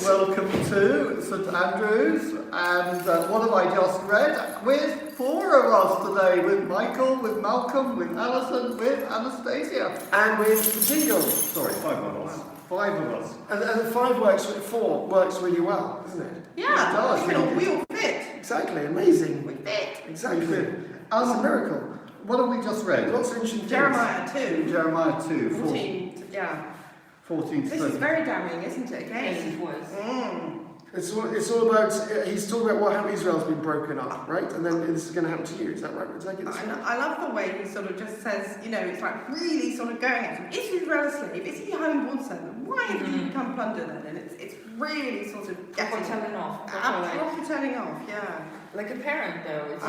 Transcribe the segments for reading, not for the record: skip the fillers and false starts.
Welcome to St Andrews, and what have I just read? With four of us today, with Michael, with Malcolm, with Alison, with Anastasia. And with Jingle. Sorry, five of us. Five of us. And the five works with four works really well, doesn't it? Yeah, It does, we all fit. Exactly, amazing. We fit. Exactly. It's a miracle. What have we just read? Lots of interesting things. Jeremiah 2. Jeremiah 2, 14. Yeah. 14 to This is 13. very damning, isn't it? Again. Yes, it was. It's all about, he's talking about how Israel's been broken up, right? And then this is going to happen to you, is that right? Is that good? I love the way he sort of just says, you know, it's like really sort of going at him. Is Israel a slave? Is he a homeborn servant? Why have you become plunder then? And it's really sort of Proper getting telling off. proper telling off, yeah. Like a parent, though. It's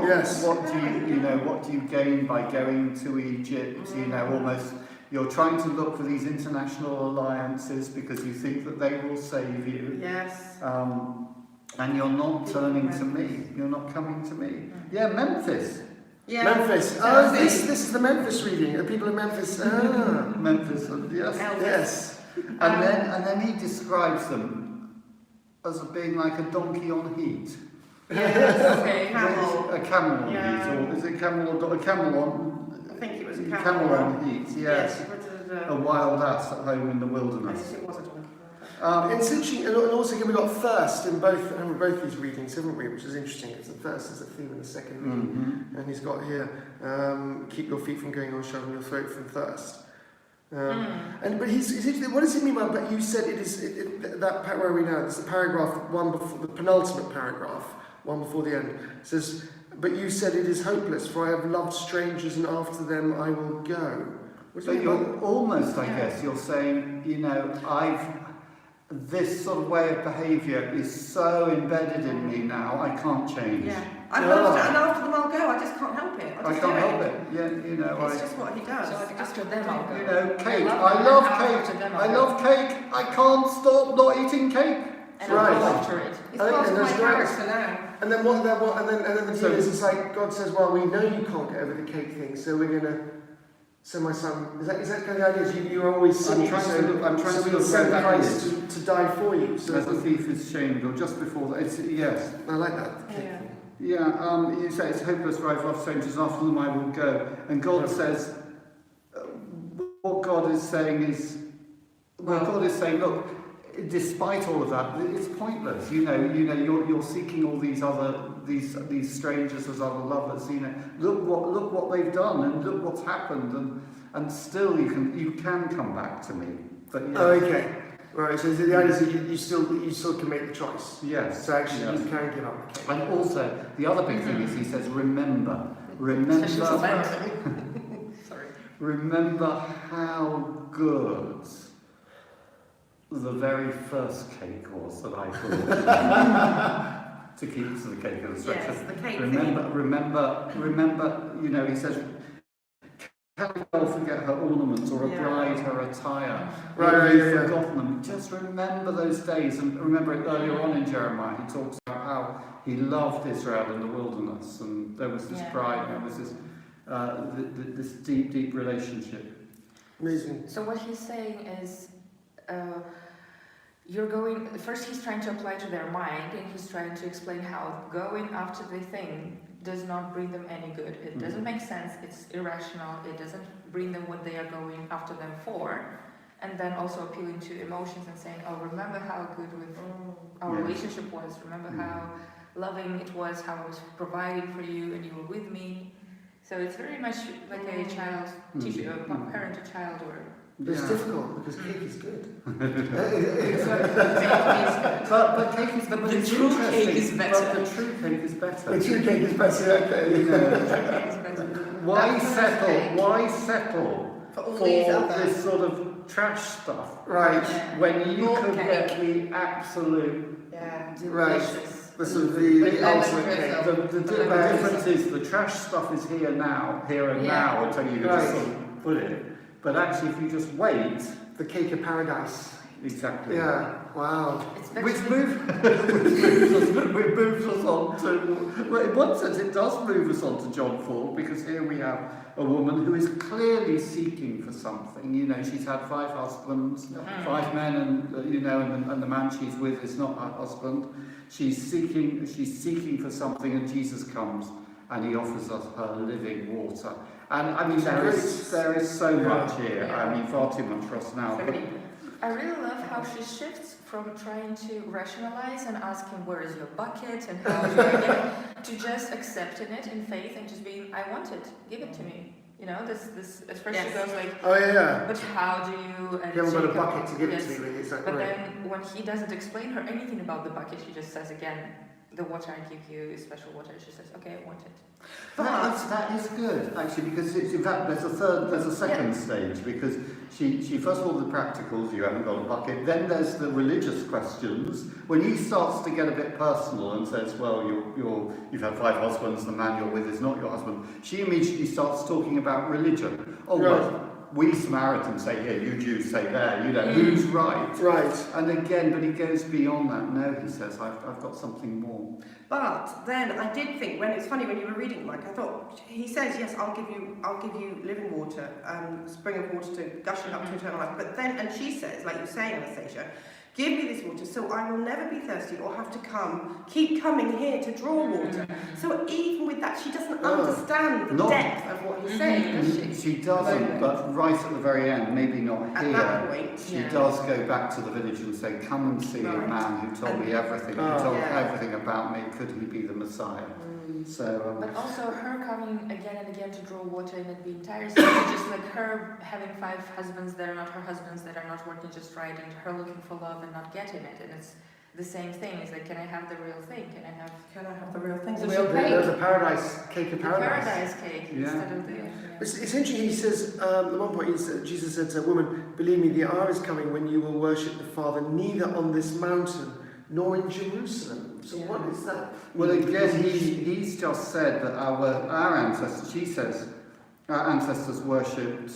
Yes. What do you gain by going to Egypt? You know, almost you're trying to look for these international alliances because you think that they will save you. Yes. And you're not turning to me. You're not coming to me. Yeah, Memphis. Yeah. Memphis. Oh, this is the Memphis reading. The people in Memphis. Ah. Memphis, yes. Yes. And then he describes them as being like a donkey on heat. Yes. Okay. Camel. A camel on Yeah. heat, or is it a camel on? I think it was a Camel on heat, yes. Yes. A wild ass at home in the I wilderness. guess it was a donkey. It's interesting, and also again we got thirst in both these readings, haven't we? Which is interesting because the thirst is a theme in the second reading, and he's got here, keep your feet from going on, shoving your throat from thirst. But he's interesting. What does he mean by? But you said it is that where are we now? It's the paragraph one before the penultimate paragraph, one before the end. It says, but you said it is hopeless, for I have loved strangers, and after them I will go. What do But you mean by you're almost, I guess, you're saying, you know, this sort of way of behaviour is so embedded in me now, I can't change. Yeah. And after them I'll go, I just can't help it. I can't help it. Yeah, you know, It's just what he does. So after them, I'll go. you know, cake. I love them, cake. after them, I I'll love cake. I can't stop not eating cake. And Right. I'll go after it. It's I think part of my there's great- character now. And then the deal is, it's like God says, well, we know you can't get over the cake thing, so we're gonna. So my son, is that kind of the idea? You're always sinning, I'm trying to so look we send where that Christ is. to die for you. So As a thief is shamed, or just before that. It's, yes. I like that. Cake Yeah. thing. Yeah, you say it's hopeless, for I've loved strangers, after them I will go. And God says, what God is saying is, God is saying, look, despite all of that, it's pointless. You know, you're seeking all these strangers as other lovers. You know, look what they've done, and look what's happened, and still you can come back to me. But yeah. Oh, okay. Right. So the idea is that you still can make the choice. Yes. So actually, yes. you can give up the cake. And also, the other big thing is he says, remember. Sorry. Remember how good the very first cake was that I brought. To keep to the cake illustration. Yes, the cake Remember, you know, he says, can we all forget her ornaments or a bride her attire? Right, You've forgotten them. Just remember those days, and remember it earlier on in Jeremiah, he talks about how he loved Israel in the wilderness, and there was this pride, there was this this deep relationship. Amazing. So what he's saying is, you're going. First, he's trying to apply to their mind, and he's trying to explain how going after the thing does not bring them any good. It doesn't make sense. It's irrational. It doesn't bring them what they are going after them for. And then also appealing to emotions and saying, "Oh, remember how good our relationship was. Remember how loving it was. How I was providing for you, and you were with me." So it's very much like a child teacher, a parent to child, or. But it's difficult because cake is good. But cake is But but the it's true interesting, cake is better. But the true cake is better. The true cake is better. Okay. You know, why settle For all these other. this sort of trash stuff Right. when you More could cake. get the absolute Yeah. Right. Delicious. The sort of the With ultimate lemon cake. drizzle. the difference is the trash stuff is here and now, until you just sort of put it. But actually, if you just wait, The cake of paradise. exactly. Yeah. Wow. It's Which vegetable. moves us on to, well, in one sense it does move us on to John 4, because here we have a woman who is clearly seeking for something. You know, she's had 5 husbands, 5 men, and and the man she's with is not her husband. She's seeking for something, and Jesus comes and he offers us her living water. And I mean, there is so much here. Yeah. I mean, far too much for us now. But I really love how she shifts from trying to rationalize and asking where is your bucket and how do I get it, to just accepting it in faith and just being, I want it, give it to me. You know, this at first she Yes. goes like, Oh yeah. but how do you? And You haven't got a Jacob- bucket to give it yes. to me, really. Is that But right? then when he doesn't explain her anything about the bucket, she just says again, the water I give you is special water. She says, okay, I want it. that is good, actually, because it's, in fact there's a second stage, because she first of all the practicals, you haven't got a bucket, then there's the religious questions, when he starts to get a bit personal and says, well, you've had 5 husbands, the man you're with is not your husband, she immediately starts talking about religion. Oh, well, we Samaritans say here, you Jews say there, you know, who's right? Right. And again, but he goes beyond that. No, he says, I've got something more. But then I did think, when it's funny when you were reading, Mike, I thought he says, yes, I'll give you living water, spring of water to gushing up to eternal life. But then, and she says, like you're saying, Anastasia, give me this water so I will never be thirsty or have to keep coming here to draw water. So even with that, she doesn't understand the depth of what he's saying, does she? She doesn't, but right at the very end, maybe not At here. that point, She does go back to the village and say, come and see a man who told me everything, who told everything about me, could he be the Messiah? So, But also her coming again and again to draw water in the entire city, just like her having 5 husbands that are not her husbands, that are not working just right, and her looking for love and not getting it. And it's the same thing. It's like, can I have the real thing? Can I have the real thing? So real she cake? There's a paradise cake of the paradise. paradise cake instead of the... It's interesting. He says at one point, Jesus said to a woman, "Believe me, the hour is coming when you will worship the Father neither on this mountain nor in Jerusalem." So what is that? well, again, he's just said that our ancestors, she says, our ancestors worshipped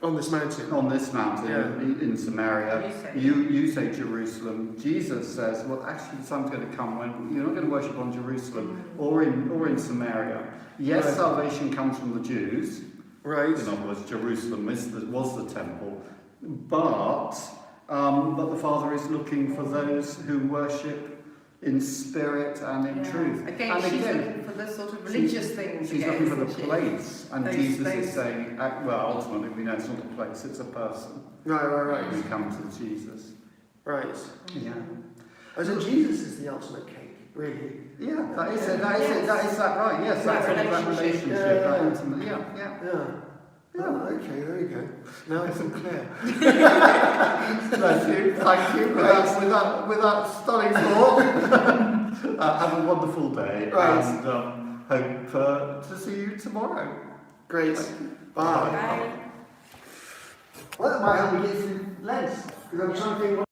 On this mountain. on this mountain in Samaria. You say Jerusalem. Jesus says, well, actually, the time's going to come when you're not going to worship on Jerusalem or in Samaria. Yes, Right. salvation comes from the Jews. Right. In other words, Jerusalem was the temple, but the Father is looking for those who worship in spirit and in truth. Again, and she's looking for the sort of religious things. She's again, looking for the isn't she? place, and Those- Jesus is those- saying, well, ultimately we know it's not a place; it's a person. Right. We come to Jesus. Right. Yeah. Oh, so Jesus is the ultimate cake, really. Yeah, that is it. That is it. That is that right? Yes, That that's that relationship. relationship. Yeah. That intimate. Yeah. Yeah. Oh, okay, there you go. Now it's all clear. Bless you. Thank you. With that stunning thought. Have a wonderful day. Right. And hope to see you tomorrow. Great. Bye. Bye. Well, that might help me get through Lent, because I'm trying to think what